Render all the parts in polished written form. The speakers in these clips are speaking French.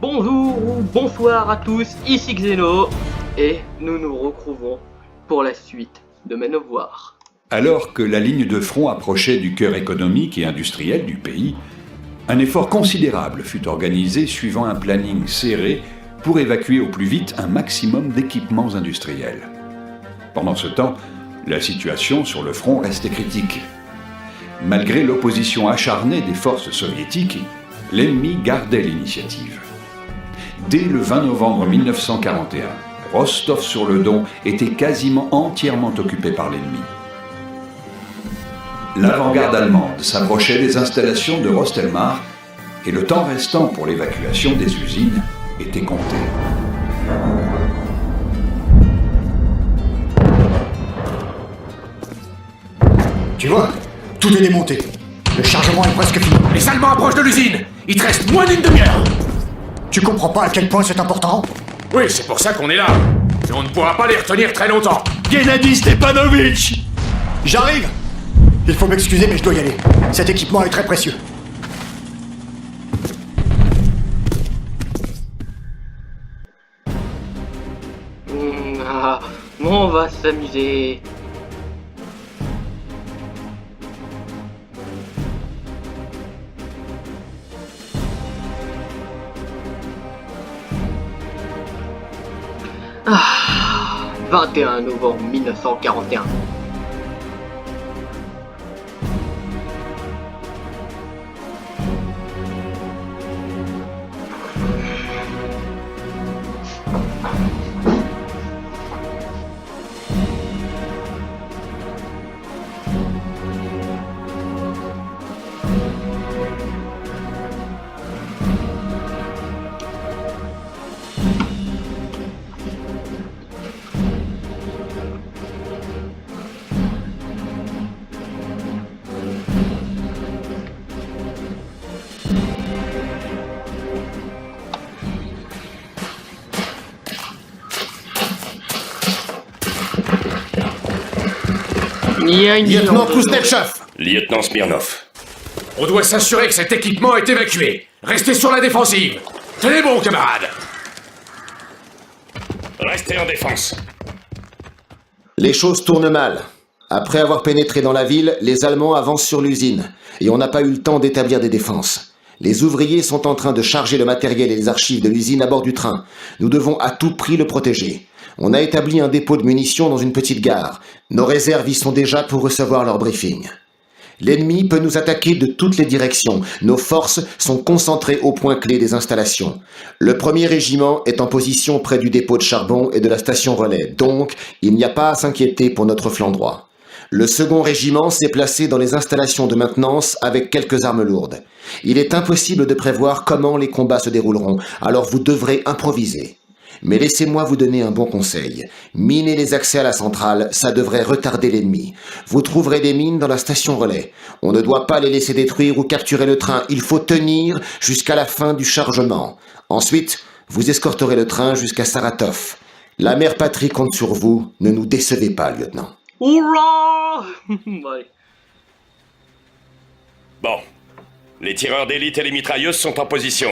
Bonjour ou bonsoir à tous, ici Xeno, et nous nous retrouvons pour la suite de Manowar. Alors que la ligne de front approchait du cœur économique et industriel du pays, un effort considérable fut organisé suivant un planning serré pour évacuer au plus vite un maximum d'équipements industriels. Pendant ce temps, la situation sur le front restait critique. Malgré l'opposition acharnée des forces soviétiques, l'ennemi gardait l'initiative. Dès le 20 novembre 1941, Rostov-sur-le-Don était quasiment entièrement occupé par l'ennemi. L'avant-garde allemande s'approchait des installations de Rostelmar et le temps restant pour l'évacuation des usines était compté. Tu vois, tout est démonté. Le chargement est presque fini. Les Allemands approchent de l'usine. Il te reste moins d'une demi-heure. Tu comprends pas à quel point c'est important? Oui, c'est pour ça qu'on est là. Mais on ne pourra pas les retenir très longtemps. Gennady Stepanovitch! J'arrive! Il faut m'excuser, mais je dois y aller. Cet équipement est très précieux. On va s'amuser. Ah, 21 novembre 1941. Lieutenant Kuznetsov! Lieutenant Smirnov. On doit s'assurer que cet équipement est évacué. Restez sur la défensive. Tenez bon, camarades. Restez en défense. Les choses tournent mal. Après avoir pénétré dans la ville, les Allemands avancent sur l'usine, et on n'a pas eu le temps d'établir des défenses. Les ouvriers sont en train de charger le matériel et les archives de l'usine à bord du train. Nous devons à tout prix le protéger. On a établi un dépôt de munitions dans une petite gare. Nos réserves y sont déjà pour recevoir leur briefing. L'ennemi peut nous attaquer de toutes les directions. Nos forces sont concentrées au point clé des installations. Le premier régiment est en position près du dépôt de charbon et de la station relais, donc il n'y a pas à s'inquiéter pour notre flanc droit. Le second régiment s'est placé dans les installations de maintenance avec quelques armes lourdes. Il est impossible de prévoir comment les combats se dérouleront, alors vous devrez improviser. Mais laissez-moi vous donner un bon conseil. Minez les accès à la centrale, ça devrait retarder l'ennemi. Vous trouverez des mines dans la station relais. On ne doit pas les laisser détruire ou capturer le train. Il faut tenir jusqu'à la fin du chargement. Ensuite, vous escorterez le train jusqu'à Saratov. La mère patrie compte sur vous. Ne nous décevez pas, lieutenant. Hurrah! Ouais. Bon. Les tireurs d'élite et les mitrailleuses sont en position.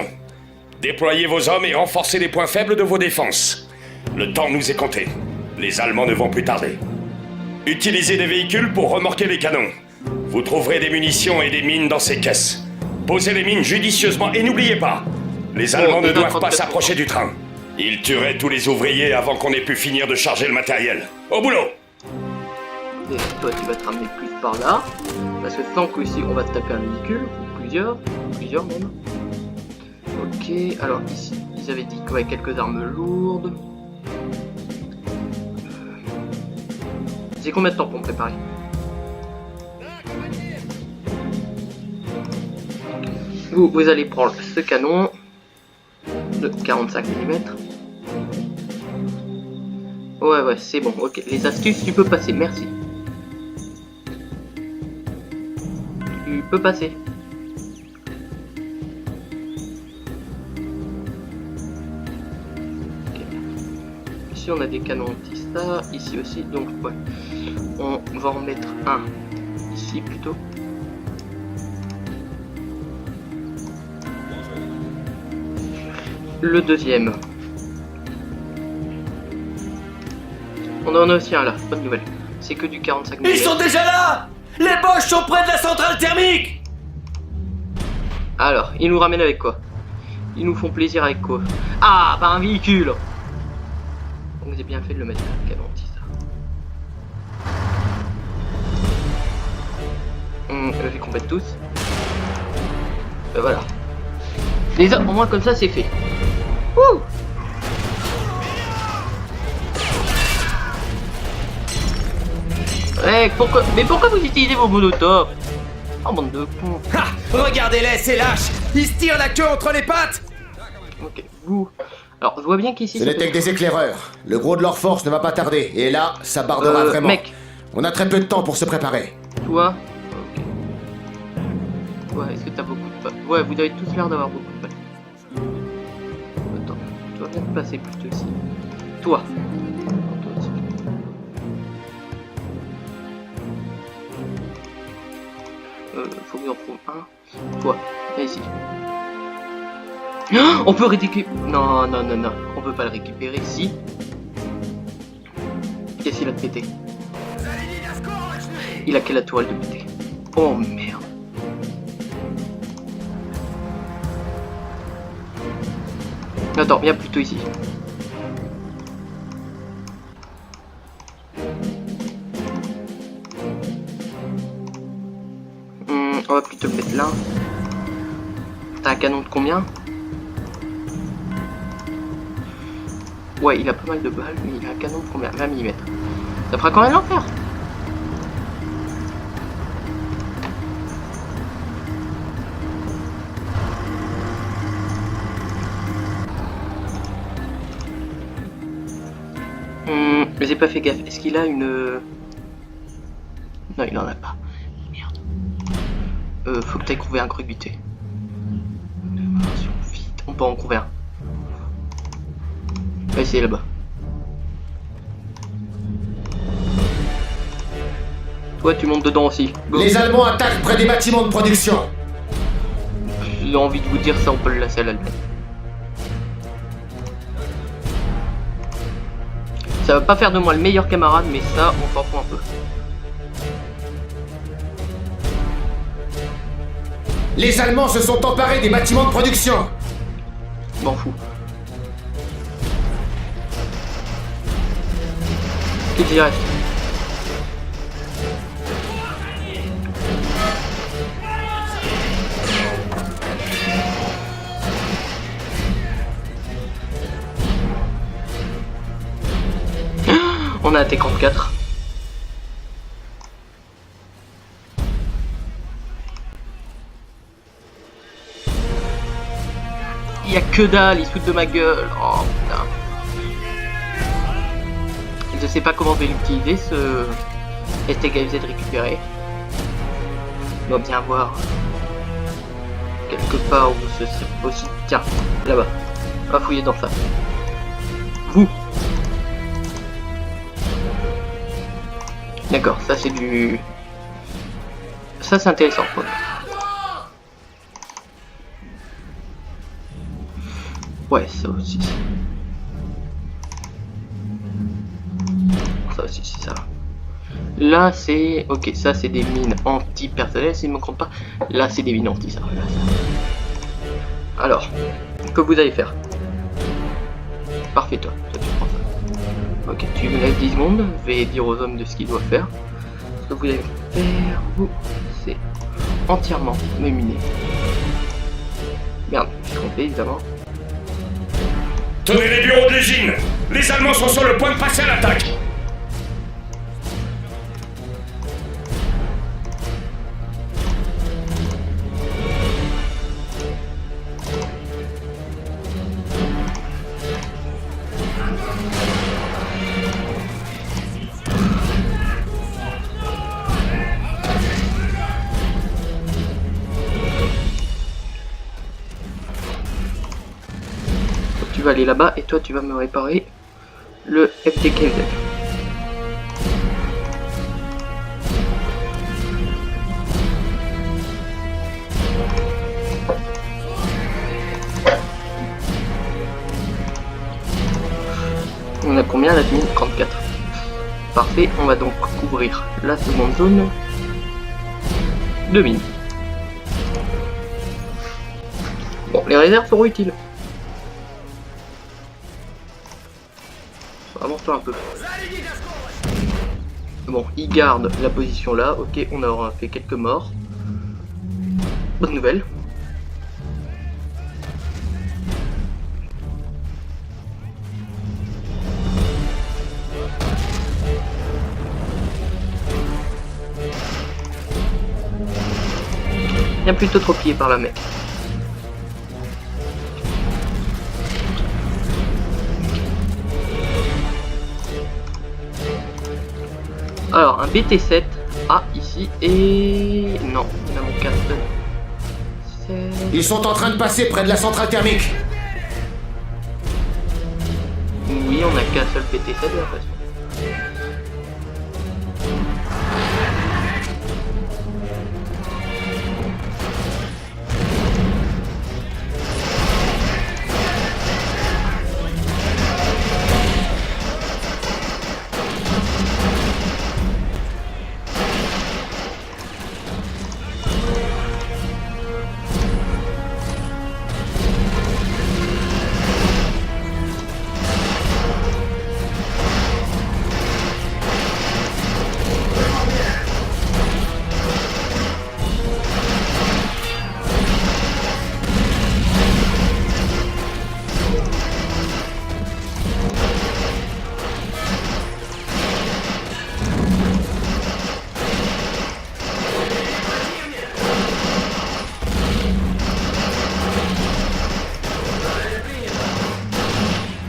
Déployez vos hommes et renforcez les points faibles de vos défenses. Le temps nous est compté. Les Allemands ne vont plus tarder. Utilisez des véhicules pour remorquer les canons. Vous trouverez des munitions et des mines dans ces caisses. Posez les mines judicieusement et n'oubliez pas, les Allemands ne doivent pas s'approcher du train. Ils tueraient tous les ouvriers avant qu'on ait pu finir de charger le matériel. Au boulot! Et toi tu vas te ramener plus par là, parce que tant qu'aussi on va te taper un véhicule, ou plusieurs même. Ok, alors ici, ils avaient dit qu'il y avait quelques armes lourdes. C'est combien de temps pour me préparer? Vous allez prendre ce canon de 45 mm. Ouais, c'est bon, ok. Les astuces, tu peux passer, merci. Tu peux passer. Ici on a des canons anti-star, ici aussi, donc ouais. On va en mettre un ici plutôt. le deuxième. On en a aussi un là, bonne nouvelle. C'est que du 45 mm. Ils sont déjà là! Les Boches sont près de la centrale thermique! Alors, ils nous ramènent avec quoi? Ils nous font plaisir avec quoi? Ah, bah un véhicule. Donc j'ai bien fait de le mettre là, canon anti ça. J'ai combattu tous. Voilà. Déjà, au moins comme ça c'est fait. Wouh! Ouais, mais pourquoi vous utilisez vos molotovs? Oh bande de cons. Ha! Regardez-les, ces lâches! Ils se tirent la queue entre les pattes! Ok, vous. Alors, je vois bien qu'ici... Ce n'était que des éclaireurs. Le gros de leur force ne va pas tarder. Et là, ça bardera vraiment. Mec. On a très peu de temps pour se préparer. Toi. Ok. Toi, est-ce que t'as beaucoup de balles? Ouais, vous avez tous l'air d'avoir beaucoup de balles. Attends, tu vas bien te passer plutôt ici. Toi. Toi aussi. Faut que j'en trouve un. Toi, viens ici. Oh, on peut récupérer... Non, non, non, non. On peut pas le récupérer, si. Qu'est-ce qu'il a pété? Il a quelle la tourelle de péter? Oh merde. Attends, viens plutôt ici. On va plutôt mettre là. T'as un canon de combien? Ouais, il a pas mal de balles, mais il a un canon de combien? 20 mm. Ça fera quand même l'enfer. Mais j'ai pas fait gaffe. Est-ce qu'il a une... Non, il en a pas. Merde. Faut que t'ailles trouver un crudité. Vite, on peut en trouver un. On va essayer là-bas. Toi, tu montes dedans aussi. Go. Les Allemands attaquent près des bâtiments de production. J'ai envie de vous dire ça, on peut le lasser à l'Allemagne. Ça va pas faire de moi le meilleur camarade, mais ça, on s'en fout un peu. Les Allemands se sont emparés des bâtiments de production. M'en fous. Qu'est-ce qu'il reste? On a un T-44. Il y a que dalle, il se fout de ma gueule. Oh putain. Je sais pas comment je vais l'utiliser ce STKFZ récupéré. Je dois bien voir quelque part où ce serait possible. Tiens, là-bas. On va fouiller dans ça. Vous. D'accord, ça c'est du... Ça c'est intéressant. Quoi. Ouais, ça aussi. Ça aussi, c'est ça. Là c'est... Ok, ça c'est des mines anti-personnelles, si je ne me trompe pas. Là c'est des mines anti, ça. Alors, que vous allez faire? Parfait, toi tu prends ça. Ok, tu me laisses 10 secondes, je vais dire aux hommes de ce qu'ils doivent faire. Ce que vous allez faire, vous, c'est entièrement me miner. Merde, je suis trompé évidemment. Tenez les bureaux de l'usine! Les Allemands sont sur le point de passer à l'attaque! Tu vas aller là-bas et toi tu vas me réparer le FTKZ. a combien la mine? 34. Parfait, on va donc couvrir la seconde zone de mine. Bon, les réserves seront utiles. Avance-toi un peu. Bon, il garde la position là. Ok, on aura fait quelques morts. Bonne nouvelle. Il y a plutôt trop pied par là, mec. Alors, un BT7 ici et... Non, il a mon casque. Ils sont en train de passer près de la centrale thermique. Oui, on a qu'un seul BT7 j'ai l'impression.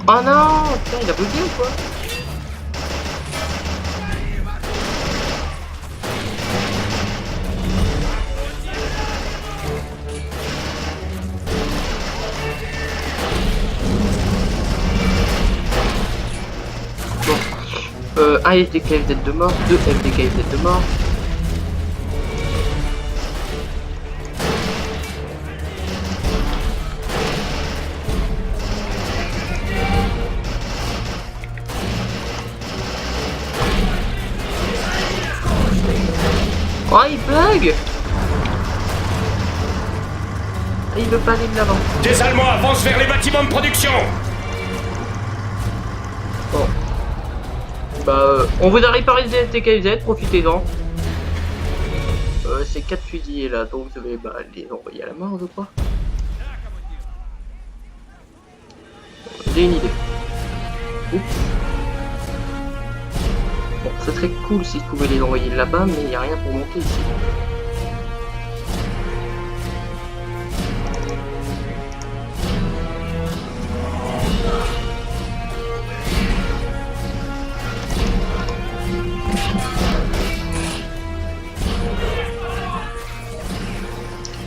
Oh non, putain, il a bugué ou quoi? Bon, un FDKFZ de mort, 2 FDKFZ de mort. Oh, il bug! Il veut pas aller de l'avant. Des Allemands avancent vers les bâtiments de production. Bon. Bah, on vous a réparé des FDKFZ, profitez-en. C'est 4 fusillés là, donc je vais les envoyer à la mort, je crois. J'ai une idée. Oups. Bon, ce serait cool si je pouvais les envoyer là-bas, mais il n'y a rien pour monter ici.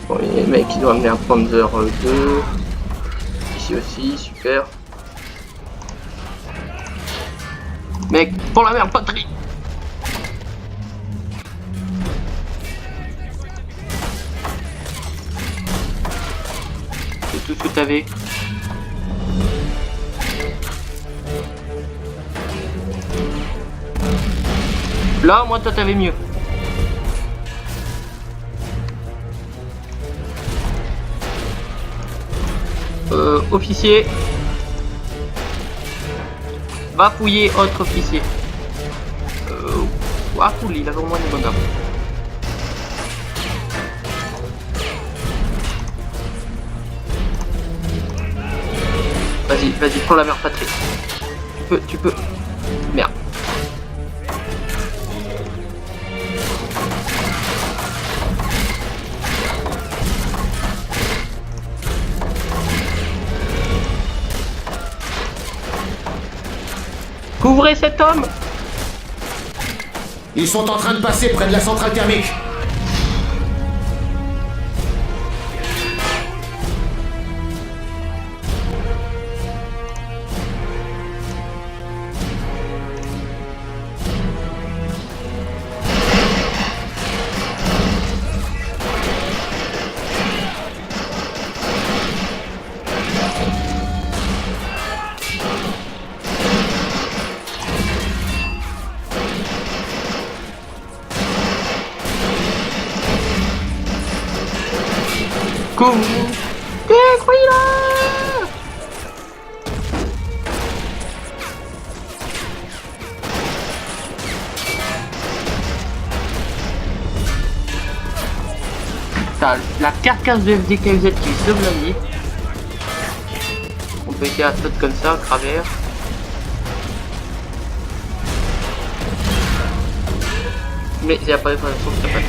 Bon, les mecs, ils ont amené un Panzer 2. Ici aussi, super. Mec, pour la merde, patrie! C'est tout ce que t'avais. Là, moi, toi, t'avais mieux. Officier. Va fouiller autre officier. Ah cool, il avait au moins des bonnes armes. Vas-y, vas-y, prends la mère patrie. Tu peux. Merde. Couvrez cet homme! Ils sont en train de passer près de la centrale thermique. Cours. Détruis-le. T'as la carcasse de FDKZ qui sauve la vie. On peut essayer à sauter comme ça, à travers. Mais il n'y a pas de façon que ça passe.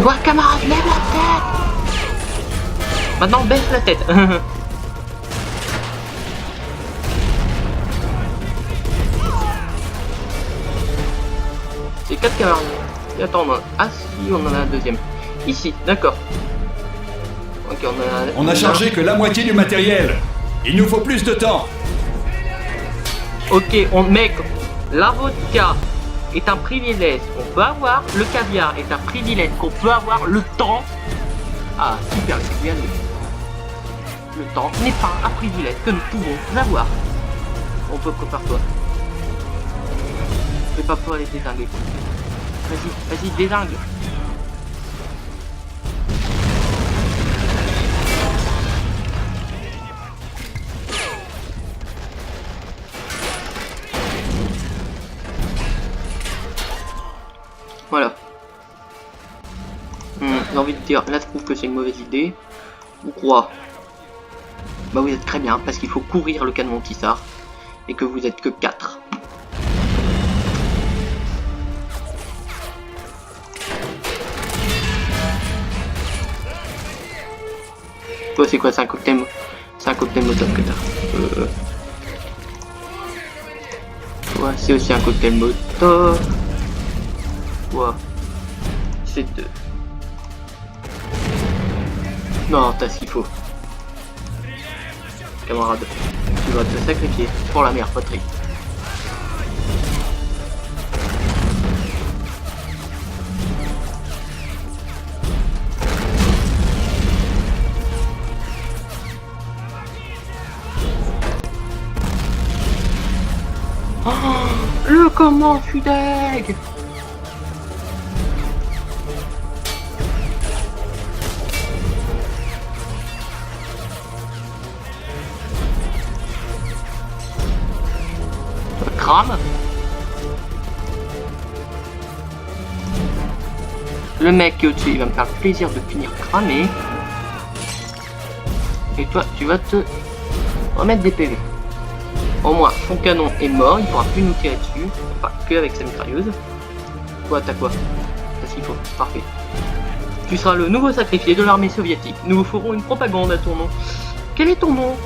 Toi, camarade, lève la tête. Maintenant, baisse la tête. C'est 4 camarades. Et attends, ah si, on en a un deuxième. Ici, d'accord. Ok, On a chargé que la moitié du matériel. Il nous faut plus de temps. Ok, mec, la vodka est un privilège qu'on peut avoir, le caviar est un privilège qu'on peut avoir, le temps... Ah, super, c'est bien. Le temps n'est pas un privilège que nous pouvons avoir. On peut prépare-toi. Fais pas peur à les désinguer. Vas-y, désingue. Voilà. J'ai envie de dire, là je trouve que c'est une mauvaise idée. Ou quoi? Bah vous êtes très bien, parce qu'il faut courir le canon Tissard. Et que vous êtes que 4. Toi c'est quoi? C'est un cocktail Molotov que t'as. Ouais, c'est aussi un cocktail Molotov. Ouais. C'est 2. Non, t'as ce qu'il faut. Camarade, tu vas te sacrifier pour la mère patrie. Oh, le comment je suis deg. Crame. Le mec qui est au-dessus, il va me faire le plaisir de finir cramé. Et toi, tu vas te remettre des PV. Au moins, son canon est mort, il pourra plus nous tirer dessus. Enfin, que avec sa mitrailleuse. Toi, t'as quoi? T'as ce qu'il faut. Parfait. Tu seras le nouveau sacrifié de l'armée soviétique. Nous vous ferons une propagande à ton nom. Quel est ton nom?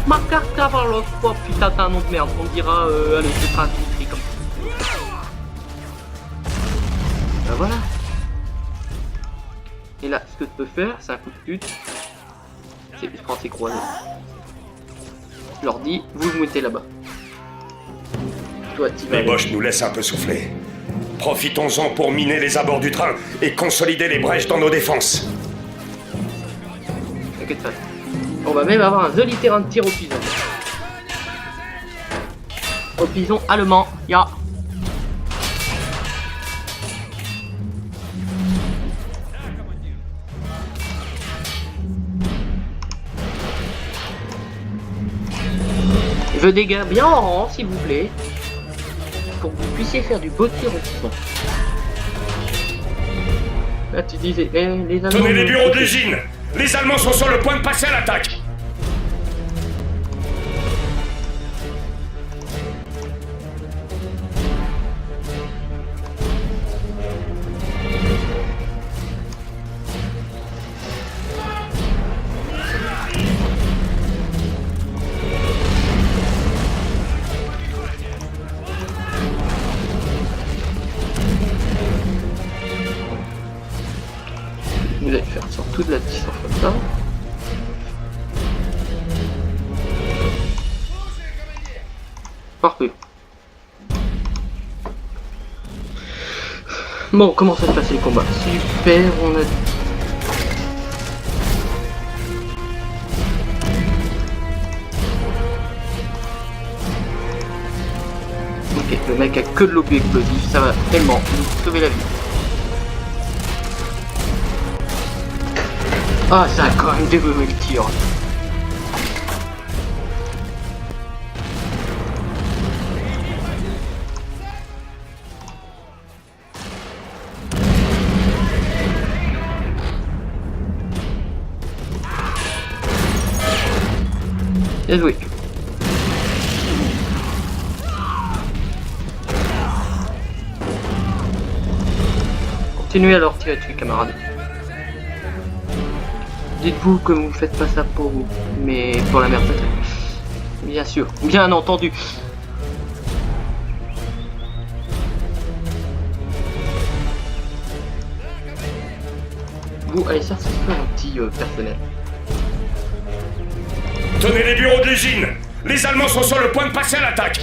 Makar Kavarlov. Oh putain, t'as un nom de merde. On dira, allez, ce sera un Dimitri comme ça. Ben voilà. Et là, ce que tu peux faire, c'est un coup de pute. Je prends ces croisés. Je leur dis, vous vous mettez là-bas. Toi, tu vas. Les Boches nous laissent un peu souffler. Profitons-en pour miner les abords du train et consolider les brèches dans nos défenses. T'inquiète pas. On va même avoir un joli terrain de tir au pison. Au pison allemand, ya. Je dégage bien en rang, s'il vous plaît, pour que vous puissiez faire du beau tir au pison. Là, tu disais, les Allemands... Tenez les bureaux de l'usine! Les Allemands sont sur le point de passer à l'attaque! Vous allez faire sur toute la distance comme ça. Bon, comment ça se passe les combats? Super, on a... Ok, le mec a que de l'obus explosif, ça va tellement nous sauver la vie. Ah, ça a quand même développé le tir. Bien joué. Continuez à leur tirer dessus, camarades. Dites-vous que vous faites pas ça pour vous, mais pour la merde peut-être. Bien sûr, bien entendu. Vous, allez, ça c'est un petit personnel. Tenez les bureaux de l'usine. Les Allemands sont sur le point de passer à l'attaque.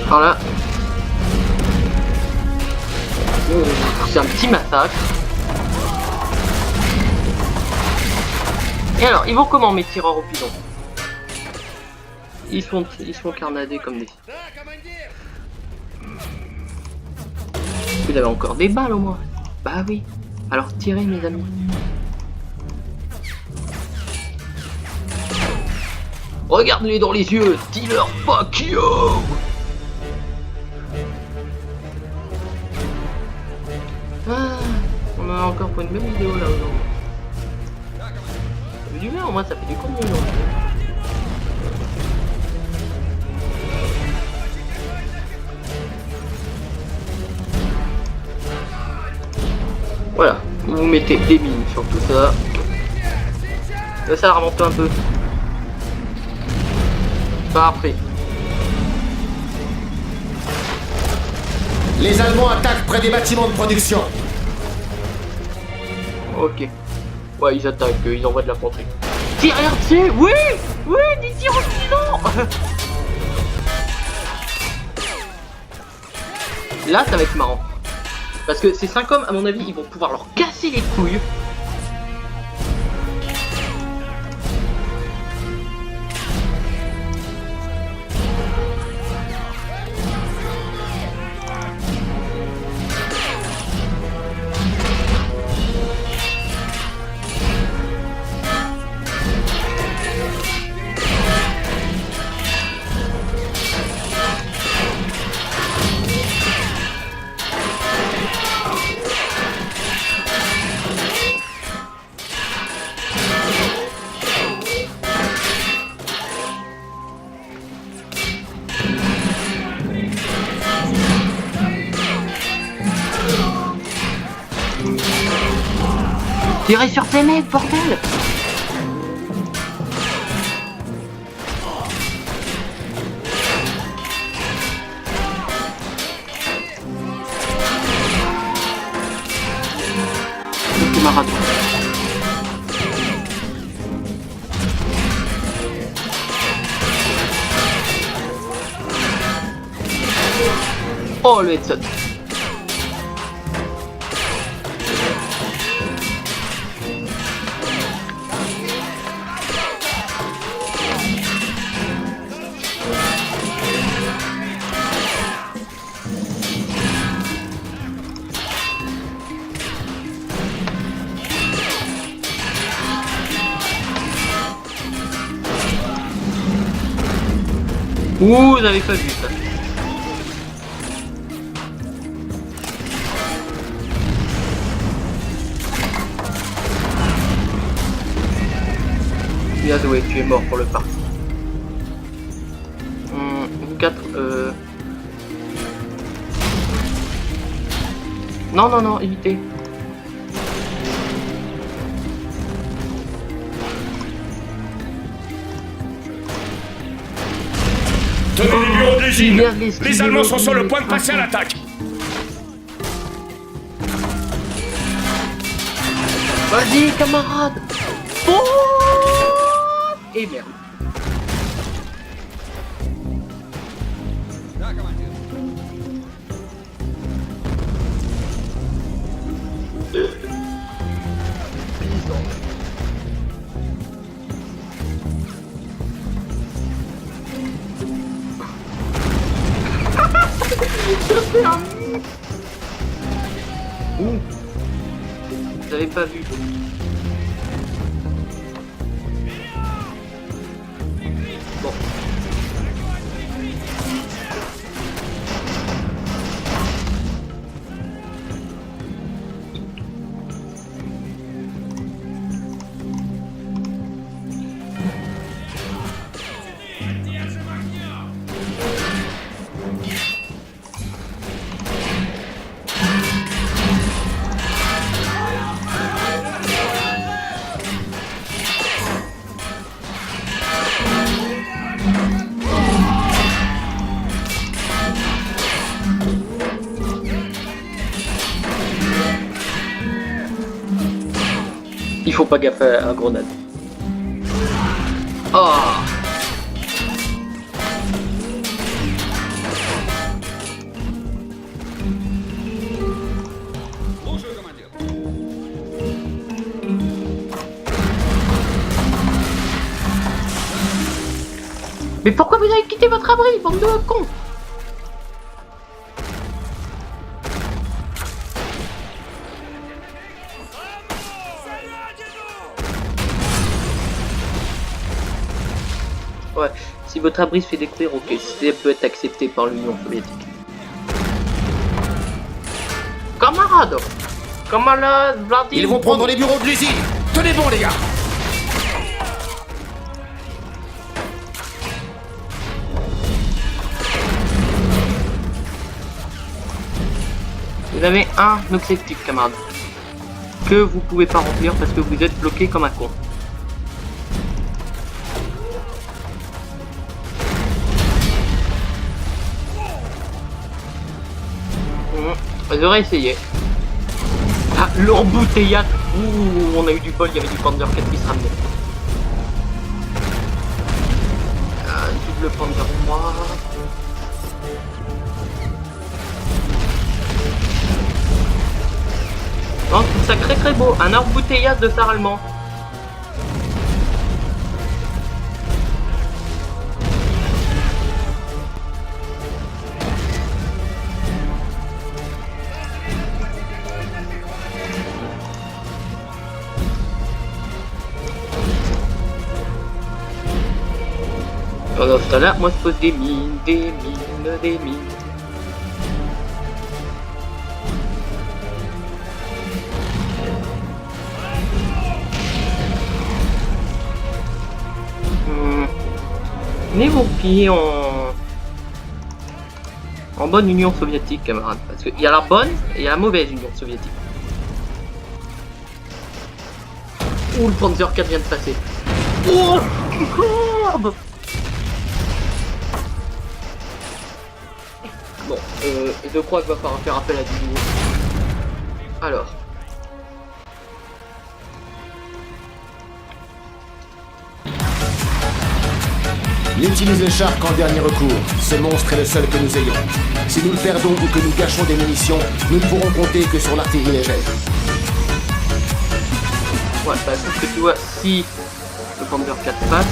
Alors là, c'est un petit massacre. Et alors, ils vont comment mes tireurs au pilon? Ils sont carnadés comme des... Vous avez encore des balles au moins? Bah oui. Alors tirez mes amis. Regarde-les dans les yeux, dis-leur fuck you. Ah, on en a encore pour une belle vidéo là aujourd'hui. Ça fait du bien, au moins ça fait du contenu. Voilà, vous mettez des mines sur tout ça. Là, ça remonte un peu. Parfait. Les Allemands attaquent près des bâtiments de production. Ok. Ouais, ils attaquent, ils envoient de la l'infanterie. Tire RC. Oui. Oui, des tirs au pilon. Là, ça va être marrant. Parce que ces 5 hommes, à mon avis, ils vont pouvoir leur casser les couilles. Tirez sur ces mecs, bordel! Le camarade. Oh, le headshot. Ouh, vous avez pas vu ça. Bien joué, tu es mort pour le parti. Vous quatre, Non, non, non, évitez. Tenez les bureaux de l'usine. Merde, les Les Allemands sont sur le point de passer à l'attaque. Vas-y, camarade. Oh et merde. Ouh. Vous avez pas vu. Bon. Il faut pas gaffe à la grenade. Oh. Mais pourquoi vous avez quitté votre abri, bande de cons? Ouais, si votre abri se fait détruire, ok, ça peut être accepté par l'Union soviétique. Camarade! Camarade, Vladimir! Ils vont prendre les bureaux de l'usine. Tenez bon, les gars. Vous avez un objectif, camarade, que vous pouvez pas remplir parce que vous êtes bloqué comme un con. J'aurais essayé. Ah, l'embouteillade. Ouh, on a eu du bol, il y avait du Panzer 4 qui se ramenait. Double Panzer 3. Non, je trouve ça très beau. Un embouteillade de phare allemand. Pendant ce temps-là, moi je pose des mines, des mines, des mines. Tenez vos pieds en bonne Union soviétique, camarade. Parce qu'il y a la bonne et il y a la mauvaise Union soviétique. Ouh, le Panzer 4 vient de passer. Oh, courbe. Bon, je crois qu'il va falloir faire appel à du nouveau. Alors. N'utilise les chars qu'en dernier recours. Ce monstre est le seul que nous ayons. Si nous le perdons ou que nous gâchons des munitions, nous ne pourrons compter que sur l'artillerie légère. Ouais, bah sauf que tu vois, si le Panzer 4 passe...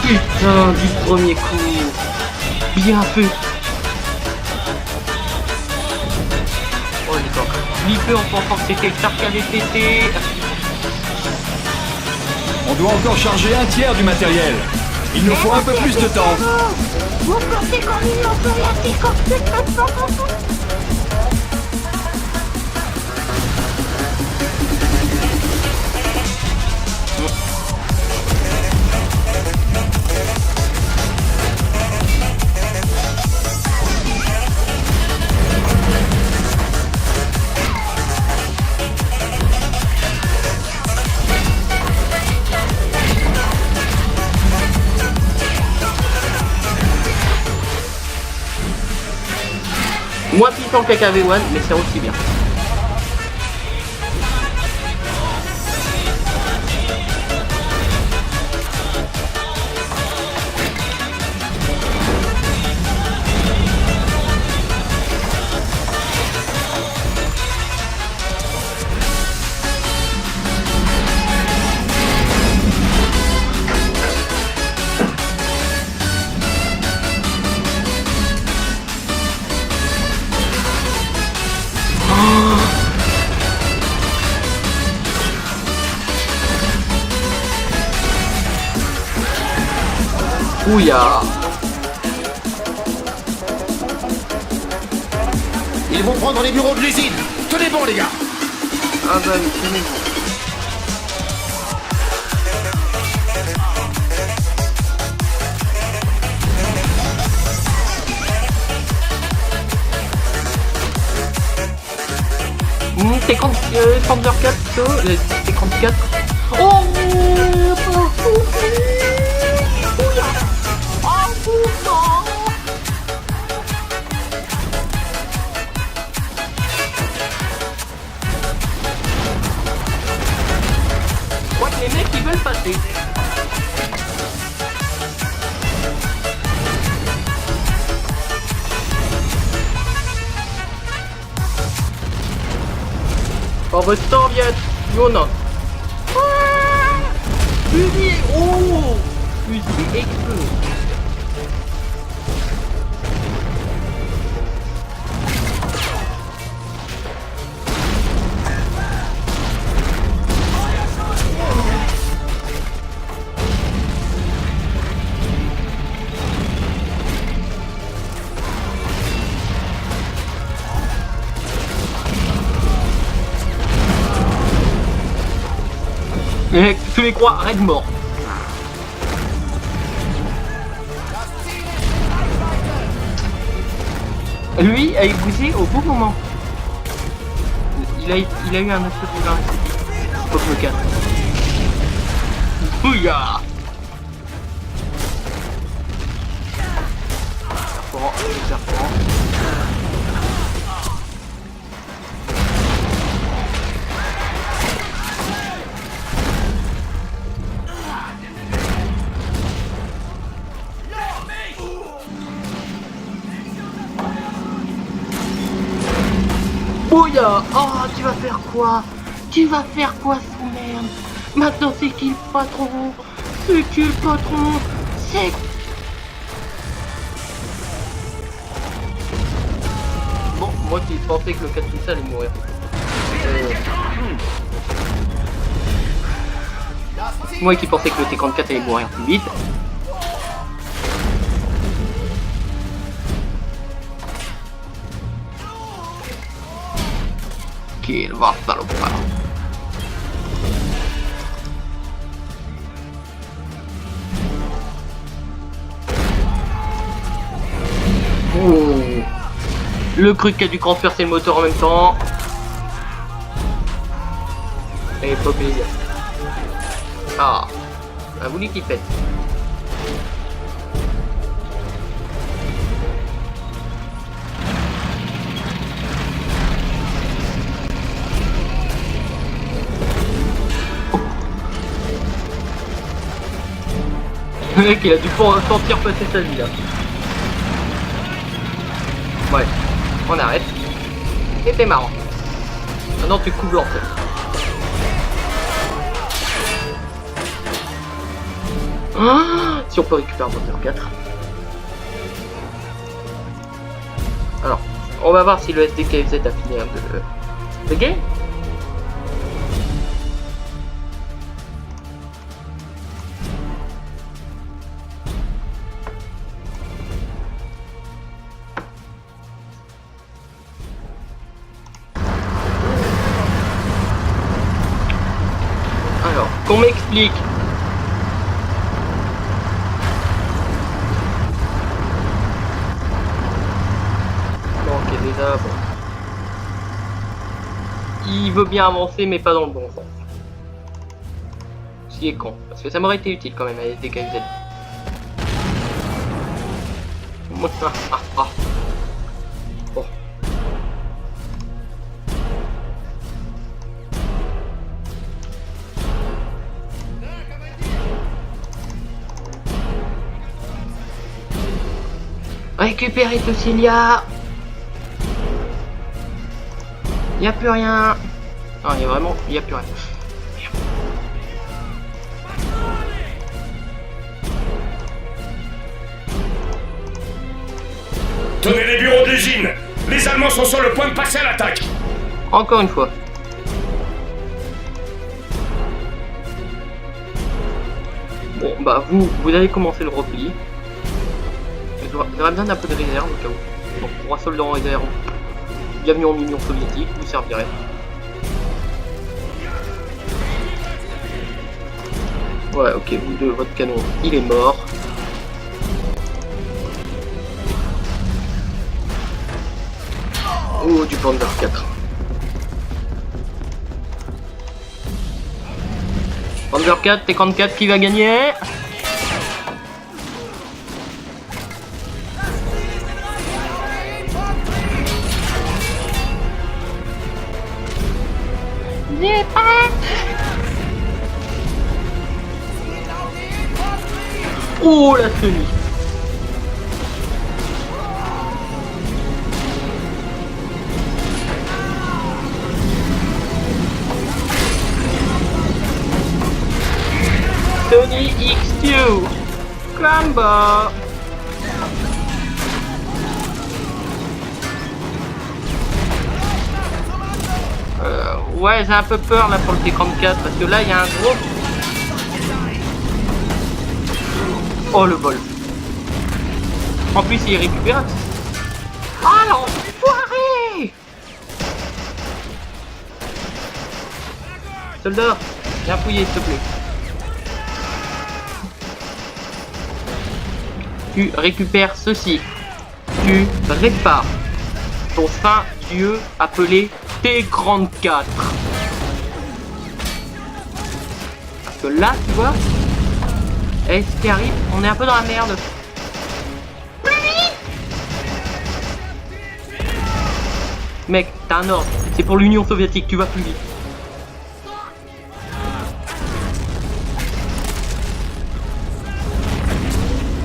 Putain, du premier coup. Bien fait. Oh, il est encore flippé en pensant que c'était le char qui avait pété. On doit encore charger un tiers du matériel. Il nous faut un peu plus de temps. Vous pensez qu'en Union soviétique, on fait pas de Moins puissant qu'AKV1, mais c'est aussi bien. Ouya. Ils vont prendre les bureaux de l'usine. Tenez bon, les gars. Ah bah oui, tenez. Thunder 4 plutôt, c'est 34. Oh, je crois que les mecs ils veulent passer. On va Soviet Union. Fusil. Oh, fusil explose. Tous les croix, raid mort. Lui a épousé au bon moment. Il a eu un autre de 20. Faut que le 4. Bouya. Serpent. Bouya. Oh, tu vas faire quoi? Tu vas faire quoi, son merde? Maintenant, c'est qui le patron? C'est qui le patron? C'est... Bon, moi qui pensais que le 4 tout ça allait mourir. Moi qui pensais que le T-34 allait mourir plus vite. Kill, va salopard. Oh. Le truc qui a dû transpercer le moteur en même temps. Et pas plaisir. Ah, a voulu qu'il pète. Le mec il a dû sentir passer sa vie là. Ouais, on arrête. C'était marrant. Maintenant tu couvres l'entrée. Ah, si on peut récupérer un moteur 4. Alors, on va voir si le SDKFZ a fini un peu le game. Alors, qu'on m'explique. Déjà, bon. Il veut bien avancer, mais pas dans le bon sens. Ce qui est con, parce que ça m'aurait été utile quand même à SDKFZ. Bon. Récupérez tout s'il y a. Y a plus rien. Non, y a vraiment, y a plus rien. Tenez les bureaux de l'usine. Les Allemands sont sur le point de passer à l'attaque. Encore une fois. Bon, bah vous allez commencer le repli. J'aurais besoin d'un peu de réserve au cas où. Donc 3 soldats en réserve. Bienvenue en Union soviétique, vous servirez. Ouais, ok, vous deux, votre canon, il est mort. Oh, du Panzer 4. Panzer 4, T-34 qui va gagner? Oh la semi. Tony X2 Combo. Ouais, j'ai un peu peur là pour le T-34 parce que là il y a un gros... Oh le bol. En plus il récupère. Ah l'enfoiré. Soldat, viens fouiller s'il te plaît. Tu récupères ceci. Tu répares ton fin dieu appelé T-34. Parce que là, tu vois, et ce qui arrive, on est un peu dans la merde. Plus vite! Mec, t'as un ordre. C'est pour l'Union soviétique, tu vas plus vite.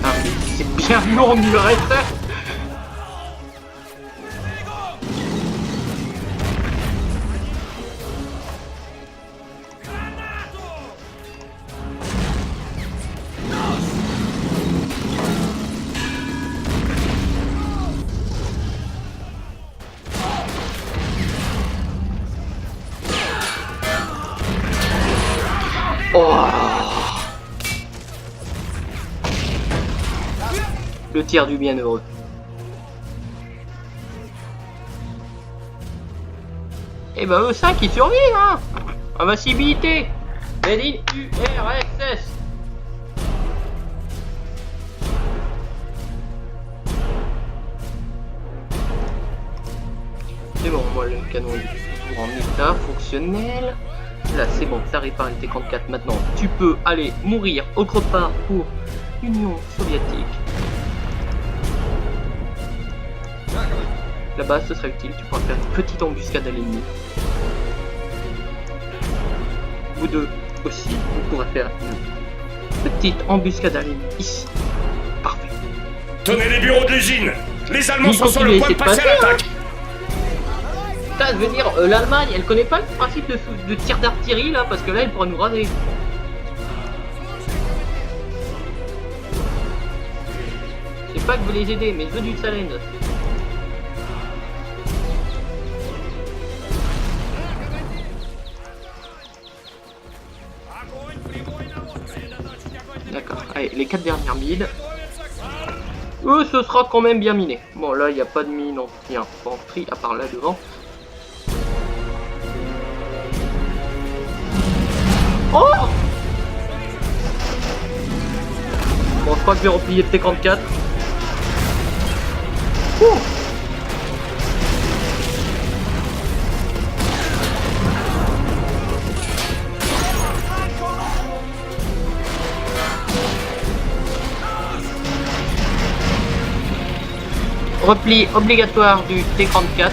Ah, c'est bien long, URSS. Le tir du bienheureux. Et bah eux 5 ils survivent hein. Invincibilité. Made in URSS. C'est bon, moi le canon est toujours en état fonctionnel. Là c'est bon, ça répare le T-34 maintenant. Tu peux aller mourir autre part pour l'Union soviétique. Là-bas, ce serait utile, tu pourras faire une petite embuscade à l'ennemi. Vous deux aussi, vous pourrez faire une petite embuscade à l'ennemi ici. Parfait. Tenez les bureaux de l'usine. Les Allemands sont sur le point de passer à l'attaque. Putain, je veux dire, l'Allemagne, elle connaît pas le principe de tir d'artillerie là, parce que là, elle pourrait nous raser. Je sais pas que vous les aider, mais je veux du challenge. D'accord, allez, les 4 dernières mines. Ce sera quand même bien miné. Bon, là, il n'y a pas de mine anti-infanterie, à part là devant. Oh! Bon, je crois que je vais replier le T-34. Repli obligatoire du T-34.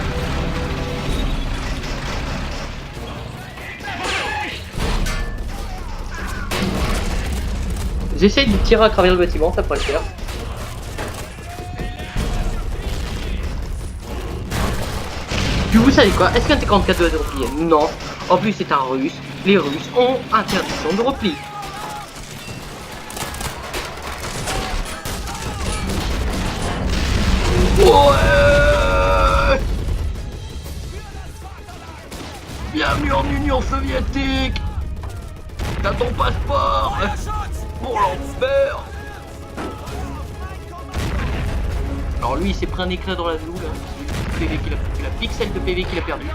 J'essaye de tirer à travers le bâtiment, ça pourrait le faire. Puis vous savez quoi? Est-ce qu'un T-44 doit se replier? Non. En plus c'est un russe. Les Russes ont interdiction de repli. Ouais. Bienvenue en Union soviétique. T'as ton passeport pour l'enfer. Alors lui il s'est pris un éclat dans la joue là. La pixel de PV qu'il a perdu.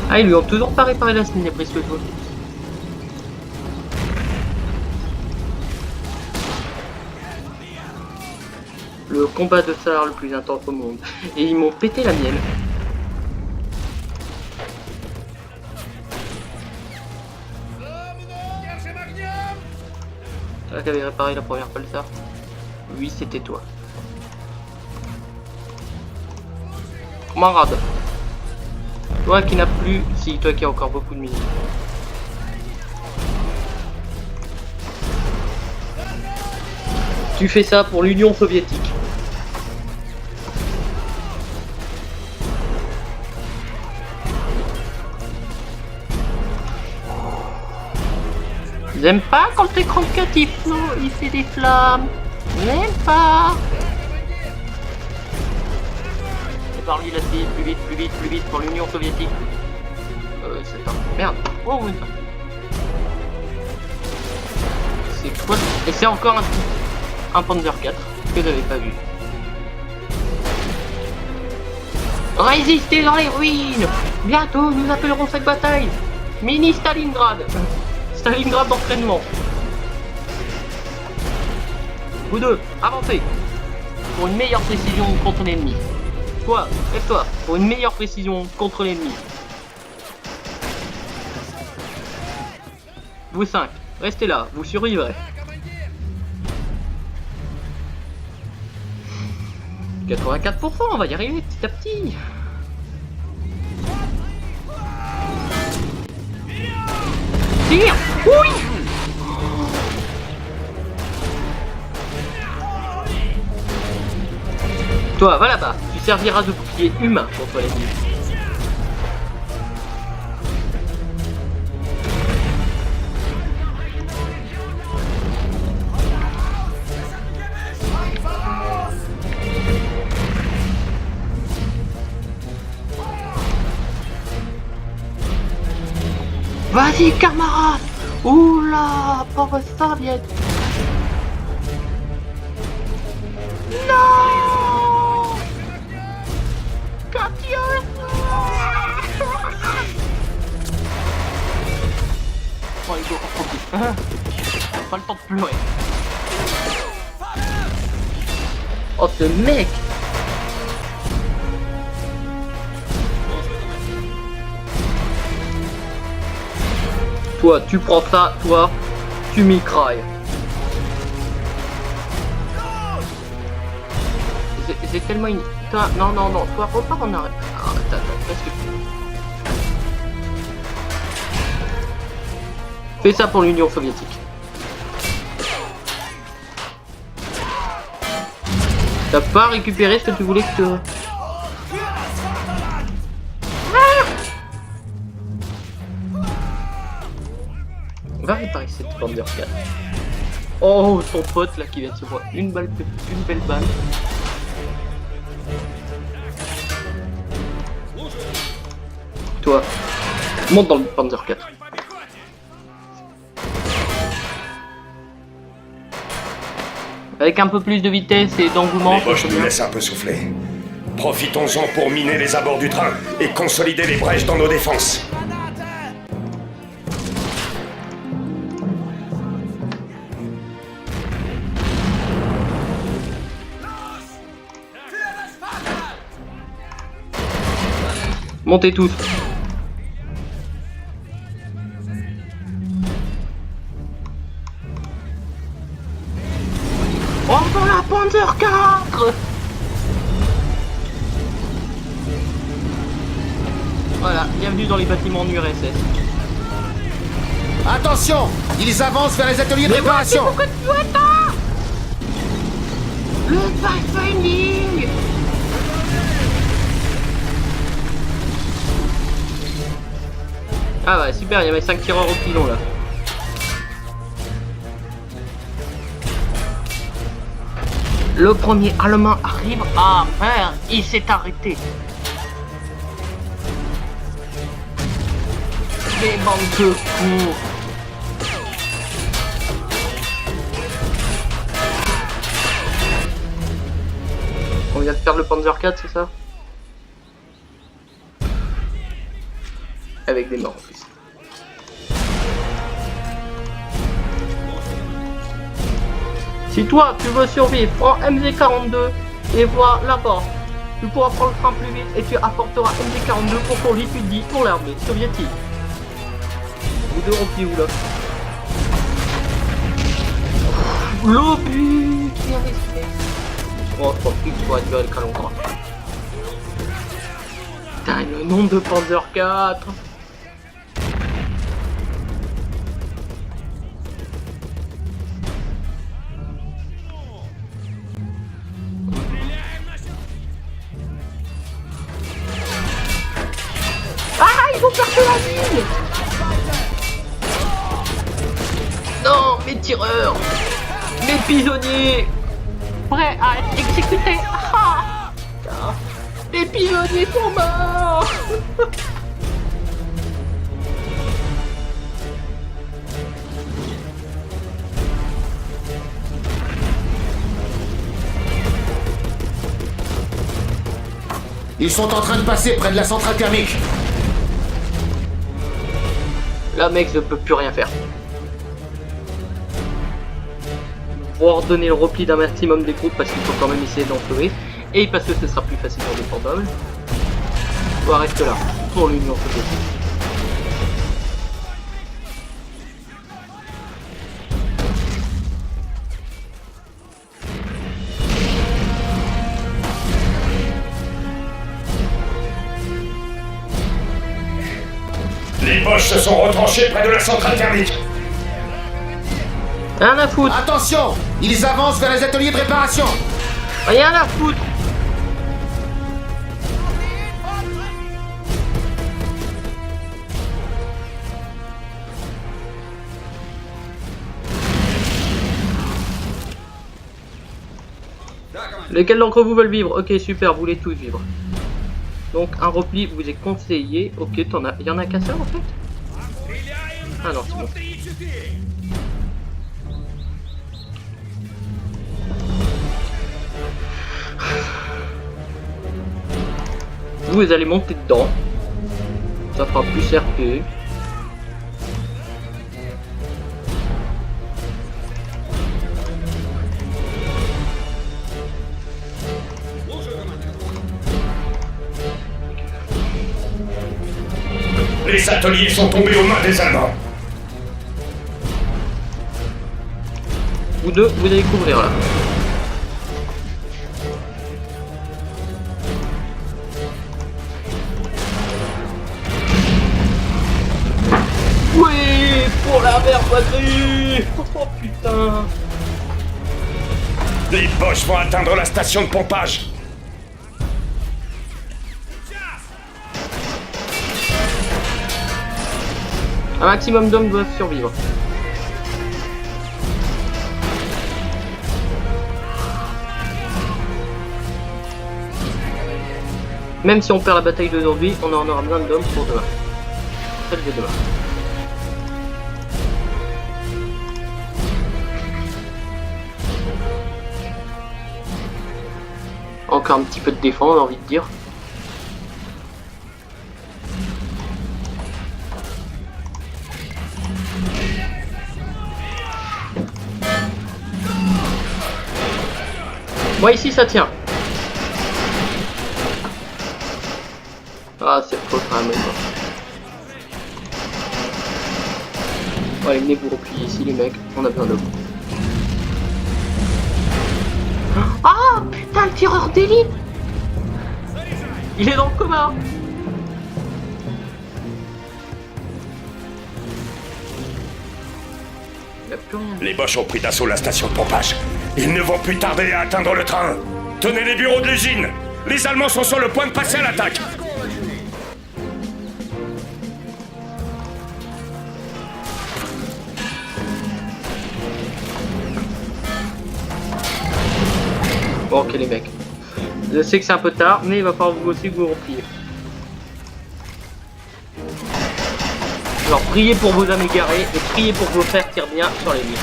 Ah, ils lui ont toujours pas réparé la semaine après ce tour. Le combat de Tsar le plus intense au monde. Et ils m'ont pété la mienne. C'est là qu'avait réparé la première fois le Tsar. Oui, c'était toi. Camarade. Toi qui n'as plus... Si, toi qui as encore beaucoup de minutes. Tu fais ça pour l'Union soviétique. J'aime pas quand le T-34 il fait des flammes. J'aime pas. Par lui la fille, plus vite, plus vite, plus vite pour l'Union soviétique. C'est pas... Merde. Oh oui. C'est quoi? Et c'est encore un Panzer 4 que j'avais pas vu. Résistez dans les ruines. Bientôt nous appellerons cette bataille Mini Stalingrad. Stalingrad d'entraînement. Vous deux, avancez pour une meilleure précision contre l'ennemi. Toi, lève-toi, pour une meilleure précision contre l'ennemi. Vous 5, restez là, vous survivrez. 84%, on va y arriver petit à petit. Tire. Oui. Toi, va là-bas. Tu serviras de bouclier humain contre l'ennemi. Vas-y, camarade. Oula, pauvre serviette. Non. Katia. Bon, il faut reprendre. Pas le temps de pleurer. Oh, ce mec. Toi, tu prends ça, toi, tu mitrailles. C'est tellement une... Toi, non, non, non, toi, repars en arrière. Ah, attends, qu'est-ce que tu fais? Fais ça pour l'Union soviétique. T'as pas récupéré ce que tu voulais que te... Va réparer cette Panzer 4. Oh, son pote là qui vient de se voir une belle balle. Toi, monte dans le Panzer 4. Avec un peu plus de vitesse et d'engouement. Les Boches nous laissent un peu souffler. Profitons-en pour miner les abords du train et consolider les brèches dans nos défenses. Montez tous. Panzer 4. Voilà, bienvenue dans les bâtiments de l'URSS. Attention, ils avancent vers les ateliers de réparation. Pourquoi tu attends? Le pathfinding. Ah ouais, super, il y avait 5 tireurs au pilon là. Le premier allemand arrive. Ah merde, il s'est arrêté. Des bandes de cons. On vient de perdre le Panzer 4, c'est ça? Avec des morts en plus. Si toi tu veux survivre, prends MZ42 et vois là-bas. Tu pourras prendre le train plus vite et tu apporteras MZ42 pour ton étudie pour l'armée soviétique. Vous deux replis où là? L'obus qui a resté. Oh, je crois plus que tu pourras durer le calendrier. Putain, le nombre de Panzer 4. Ah, ils vont percer la ville. Non, mes tireurs, mes pigeonniers, prêts à être exécutés. Ah, les pigeonniers sont morts. Ils sont en train de passer près de la centrale thermique. Là, mec, je peux plus rien faire. Faut ordonner le repli d'un maximum des groupes parce qu'il faut quand même essayer d'en sauver. Et parce que ce sera plus facilement défendable. On va rester là pour l'Union soviétique. Les Boches se sont retranchés près de la centrale thermique. Rien à foutre. Attention, ils avancent vers les ateliers de réparation. Rien à foutre. Lesquels d'entre vous veulent vivre? Ok, super, vous voulez tous vivre. Donc un repli vous est conseillé. Ok, il y en a qu'un seul en fait. Ah non, c'est bon. Vous allez monter dedans. Ça fera plus RP. Les ateliers sont tombés aux mains des Allemands. Vous deux, vous allez couvrir là. Oui, pour la mère patrie. Oh putain. Les Boches vont atteindre la station de pompage. Un maximum d'hommes doivent survivre. Même si on perd la bataille d'aujourd'hui, on en aura besoin d'hommes pour demain. Celle de demain. Encore un petit peu de défense, j'ai envie de dire. Moi ici ça tient. Ah c'est trop quand même. Allez, venez vous replier ici les mecs, on a besoin de vous. putain, le tireur d'élite. Il est dans le coma. Il a plus rien. Les Boches ont pris d'assaut la station de pompage. Ils ne vont plus tarder à atteindre le train. Tenez les bureaux de l'usine. Les Allemands sont sur le point de passer à l'attaque. Bon, ok les mecs. Je sais que c'est un peu tard, mais il va falloir vous aussi vous replier. Alors priez pour vos âmes égarées et priez pour que vos frères tirent bien sur les lignes.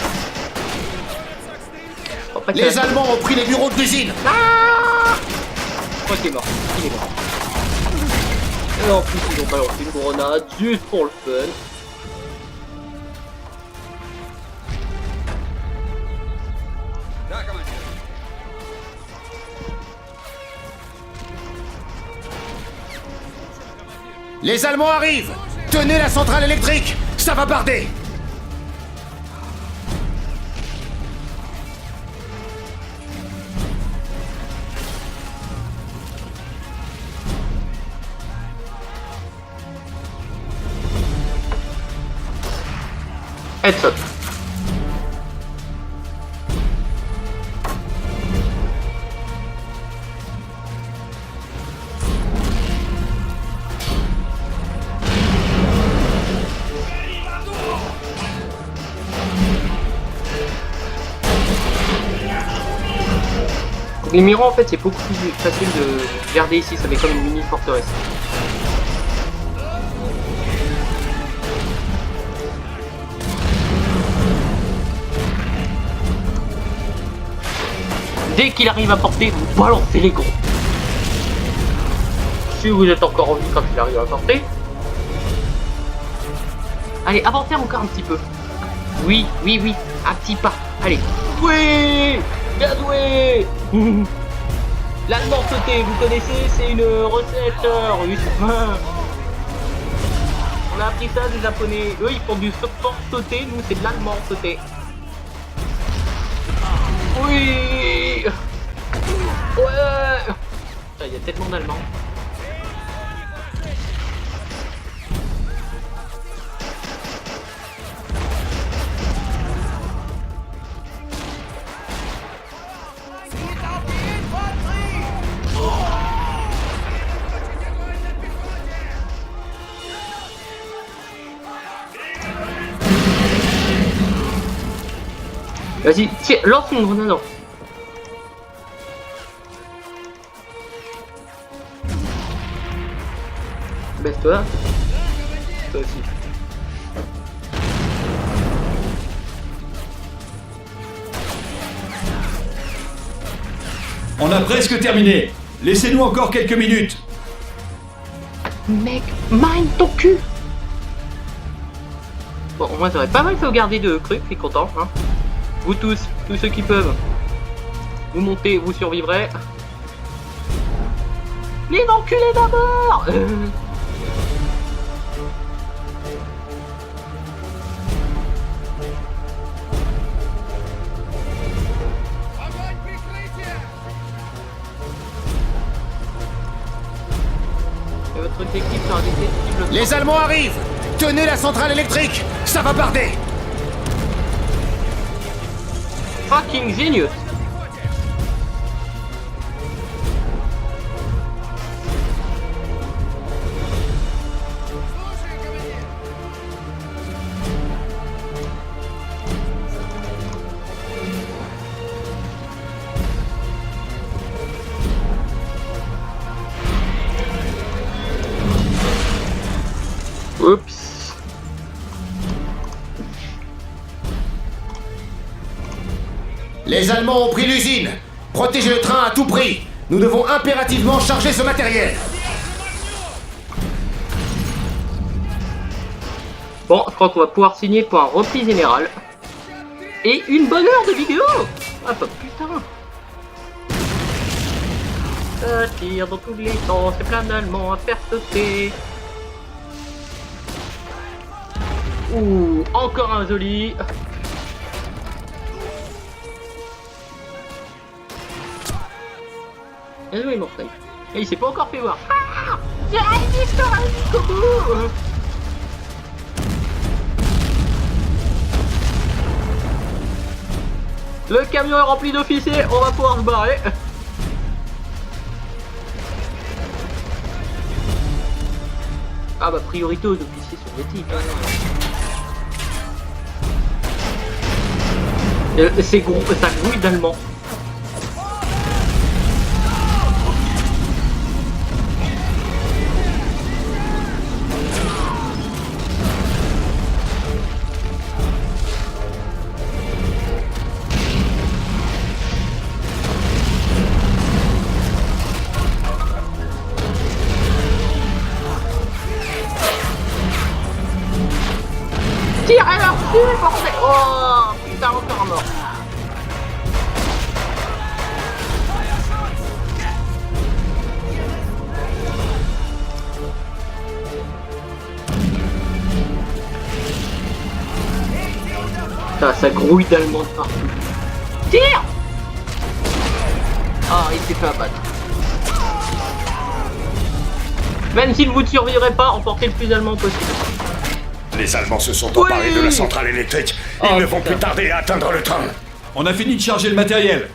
Les Allemands ont pris les bureaux de l'usine. Je crois qu'il est mort. Il est mort. Et en plus ils ont balancé une grenade juste pour le fun. Les Allemands arrivent. Tenez la centrale électrique. Ça va barder. Headshot. Les miroirs en fait c'est beaucoup plus facile de garder ici, ça met comme une mini forteresse. Dès qu'il arrive à porter, vous balancez les gros. Si vous êtes encore en vie quand il arrive à porter. Allez, avancez encore un petit peu. Oui, oui, oui, un petit pas. Allez. Oui, bien joué. L'allemand sauté, vous connaissez, c'est une recette russe. On a appris ça des japonais. Eux, ils font du support sauté, nous, c'est de l'allemand sauté. Oui. Ouais. Putain, il y a tellement d'allemands. Vas-y, tiens, lance une grenade. Baisse-toi. Toi aussi. On a presque terminé. Laissez-nous encore quelques minutes. Mec, mine ton cul. Bon, au moins j'aurais pas mal sauvegardé de trucs, je suis content, hein. Vous tous ceux qui peuvent, vous montez, vous survivrez. Les enculés d'abord. Et votre équipe sera détective. Les Allemands arrivent. Tenez la centrale électrique. Ça va barder. Fucking genius. Oups. Les Allemands ont pris l'usine. Protégez le train à tout prix. Nous devons impérativement charger ce matériel. Bon, je crois qu'on va pouvoir signer pour un repli général. Et une bonne heure de vidéo. Ah bah putain. Ça tire dans tous les sens, c'est plein d'Allemands à faire sauter. Ouh, encore un joli. Bien joué, Mortel. Et il s'est pas encore fait voir. Ah, j'ai résisté jusqu'au bout. Le camion est rempli d'officiers, on va pouvoir se barrer. Ah bah priorité aux officiers soviétiques. C'est gros, ça grouille d'allemand. Tirez-leur dessus, bordel! Oh putain, encore un mort. Putain, ça grouille d'allemand de partout. Tire! Ah, il s'est fait abattre. Même si vous ne survivrez pas, emportez le plus d'Allemands possible. Les Allemands se sont emparés de la centrale électrique. Ils ne vont plus tarder à atteindre le train. On a fini de charger le matériel.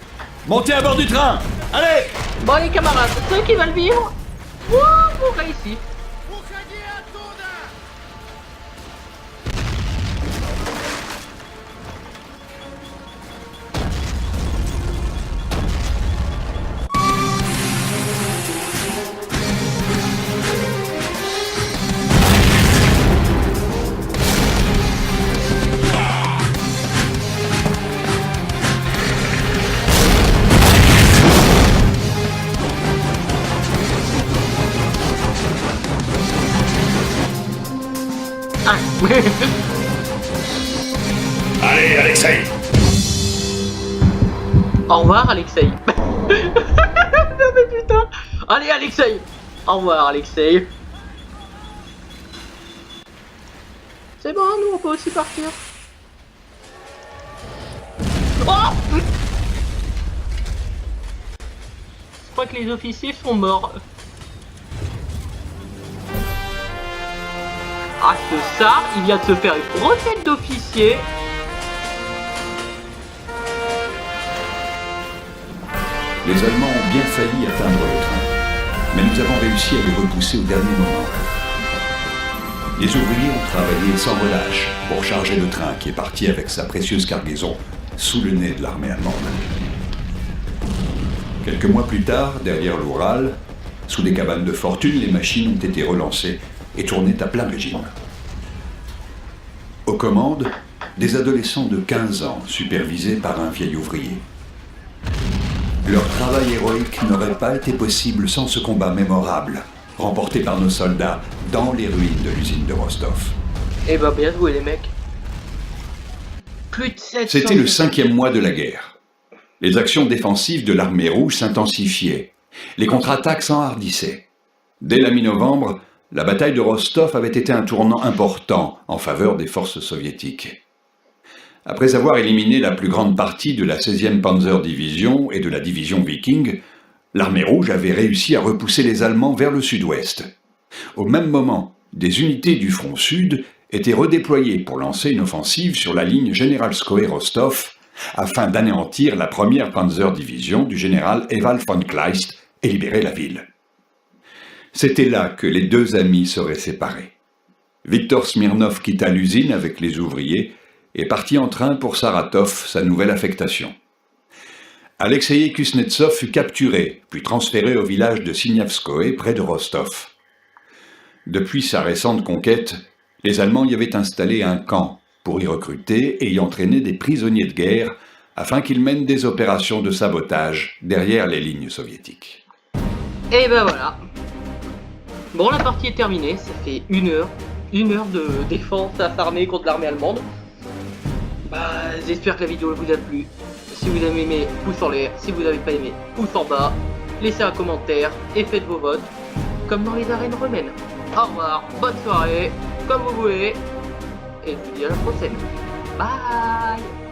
Montez à bord du train. Allez! Bon les camarades, ceux qui veulent vivre, vous réussissez. Allez, Alexei! Au revoir, Alexei. Non mais putain. Allez, Alexei. Au revoir, Alexei. C'est bon, nous on peut aussi partir. Oh, je crois que les officiers sont morts. Ah, ce Tsar, il vient de se faire une retraite d'officier. Les Allemands ont bien failli atteindre le train, mais nous avons réussi à les repousser au dernier moment. Les ouvriers ont travaillé sans relâche pour charger le train qui est parti avec sa précieuse cargaison sous le nez de l'armée allemande. Quelques mois plus tard, derrière l'Oural, sous des cabanes de fortune, les machines ont été relancées et tournaient à plein régime. Aux commandes, des adolescents de 15 ans supervisés par un vieil ouvrier. Leur travail héroïque n'aurait pas été possible sans ce combat mémorable, remporté par nos soldats dans les ruines de l'usine de Rostov. Eh ben bien joué les mecs. Plus de 700... C'était le 5e mois de la guerre. Les actions défensives de l'armée rouge s'intensifiaient. Les contre-attaques s'enhardissaient. Dès la mi-novembre, la bataille de Rostov avait été un tournant important en faveur des forces soviétiques. Après avoir éliminé la plus grande partie de la 16e Panzer Division et de la division Viking, l'armée rouge avait réussi à repousser les Allemands vers le sud-ouest. Au même moment, des unités du front sud étaient redéployées pour lancer une offensive sur la ligne Generalskoye-Rostov afin d'anéantir la première Panzer Division du général Ewald von Kleist et libérer la ville. C'était là que les deux amis seraient séparés. Viktor Smirnov quitta l'usine avec les ouvriers et partit en train pour Saratov, sa nouvelle affectation. Alexei Kuznetsov fut capturé, puis transféré au village de Signavskoye, près de Rostov. Depuis sa récente conquête, les Allemands y avaient installé un camp pour y recruter et y entraîner des prisonniers de guerre afin qu'ils mènent des opérations de sabotage derrière les lignes soviétiques. Et ben voilà. Bon, la partie est terminée, ça fait une heure de défense acharnée contre l'armée allemande. Bah, j'espère que la vidéo vous a plu. Si vous avez aimé, pouce en l'air. Si vous n'avez pas aimé, pouce en bas. Laissez un commentaire et faites vos votes, comme dans les arènes romaines. Au revoir, bonne soirée, comme vous voulez, et je vous dis à la prochaine. Bye.